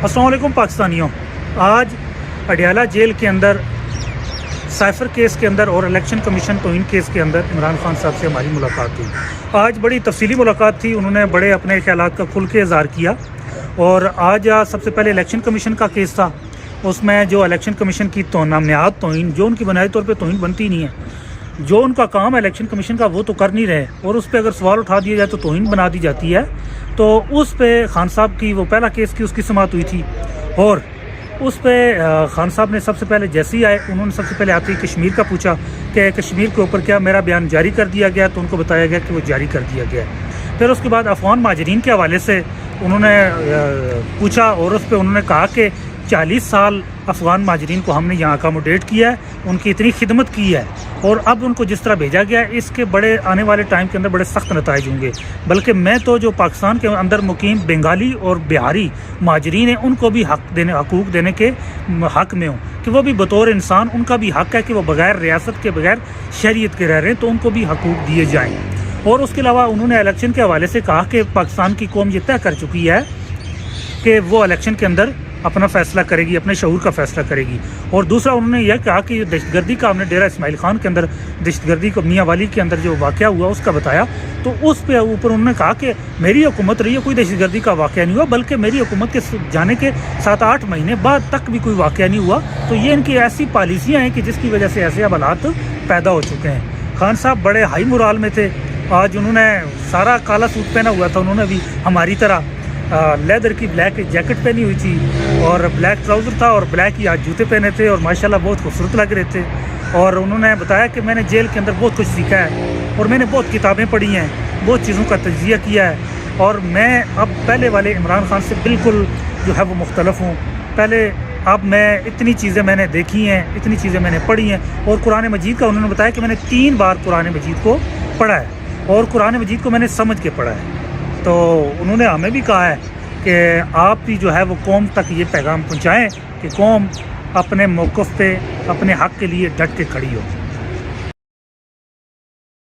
अस्सलाम वालेकुम पाकिस्तानियों। आज अडियाला जेल के अंदर साइफर केस के अंदर और इलेक्शन कमीशन तौहीन केस के अंदर इमरान खान साहब से हमारी मुलाकात हुई। आज बड़ी तफसीली मुलाकात थी, उन्होंने बड़े अपने ख्यालात का खुल के इज़हार किया। और आज सबसे पहले इलेक्शन कमीशन का केस था, उसमें जो इलेक्शन कमीशन की नामियात तौहीन जो उनकी बुनियादी तौर पर तौहीन बनती नहीं है, जो उनका काम है इलेक्शन कमीशन का वो तो कर नहीं रहे, और उस पर अगर सवाल उठा दिया जाए तो तौहीन बना दी जाती है। तो उस पर खान साहब की वो पहला केस की उसकी समाअत हुई थी, और उस पर खान साहब ने सबसे पहले जैसे ही आए उन्होंने सबसे पहले आते ही कश्मीर का पूछा कि कश्मीर के ऊपर क्या मेरा बयान जारी कर दिया गया, तो उनको बताया गया कि वो जारी कर दिया गया है। फिर उसके बाद अफगान माजरीन के हवाले से उन्होंने पूछा, और उस पर उन्होंने कहा कि 40 साल अफ़गान माजरीन को हमने यहाँ अकोमोडेट किया है, उनकी इतनी खिदमत की है, और अब उनको जिस तरह भेजा गया है इसके बड़े आने वाले टाइम के अंदर बड़े सख्त नताइज होंगे। बल्कि मैं तो जो पाकिस्तान के अंदर मुकीम बंगाली और बिहारी माजरीन हैं उनको भी हकूक़ देने के हक़ में हूँ कि वो भी बतौर इंसान उनका भी हक़ है कि वो बग़ैर रियासत के बग़ैर शरीयत के रह रहे हैं, तो उनको भी हकूक़ दिए जाएँ। और उसके अलावा उन्होंने इलेक्शन के हवाले से कहा कि पाकिस्तान की कौम ये तय कर चुकी है कि वो इलेक्शन के अंदर अपना फ़ैसला करेगी, अपने शऊर का फ़ैसला करेगी। और दूसरा उन्होंने यह कहा कि दहशतगर्दी का हमने डेरा इस्माइल खान के अंदर दहशतगर्दी को मियाँ वाली के अंदर जो वाक़या हुआ उसका बताया, तो उस पे ऊपर उन्होंने कहा कि मेरी हुकूमत रही है, कोई दहशतगर्दी का वाक़या नहीं हुआ, बल्कि मेरी हुकूमत के जाने के 7-8 महीने बाद तक भी कोई वाक़या नहीं हुआ। तो ये इनकी ऐसी पॉलिसियाँ हैं कि जिसकी वजह से ऐसे अब हालात पैदा हो चुके हैं। खान साहब बड़े हाई मोराल में थे। आज उन्होंने सारा काला सूट पहना हुआ था, उन्होंने भी हमारी तरह लेदर की ब्लैक जैकेट पहनी हुई थी और ब्लैक ट्राउज़र था और ब्लैक ही आज जूते पहने थे, और माशाल्लाह बहुत खूबसूरत लग रहे थे। और उन्होंने बताया कि मैंने जेल के अंदर बहुत कुछ सीखा है, और मैंने बहुत किताबें पढ़ी हैं, बहुत चीज़ों का तजिया किया है, और मैं अब पहले वाले इमरान खान से बिल्कुल जो है वो मुख्तलफ हूँ। पहले अब मैं इतनी चीज़ें मैंने देखी हैं, इतनी चीज़ें मैंने पढ़ी हैं। और कुरान मजीद का उन्होंने बताया कि मैंने 3 बार कुरान मजीद को पढ़ा है, और कुरान मजीद को मैंने समझ के पढ़ा है। तो उन्होंने हमें भी कहा है कि आप भी जो है वो कौम तक ये पैगाम पहुंचाएं कि कौम अपने मौक़िफ़ पे अपने हक़ के लिए डट के खड़ी हो।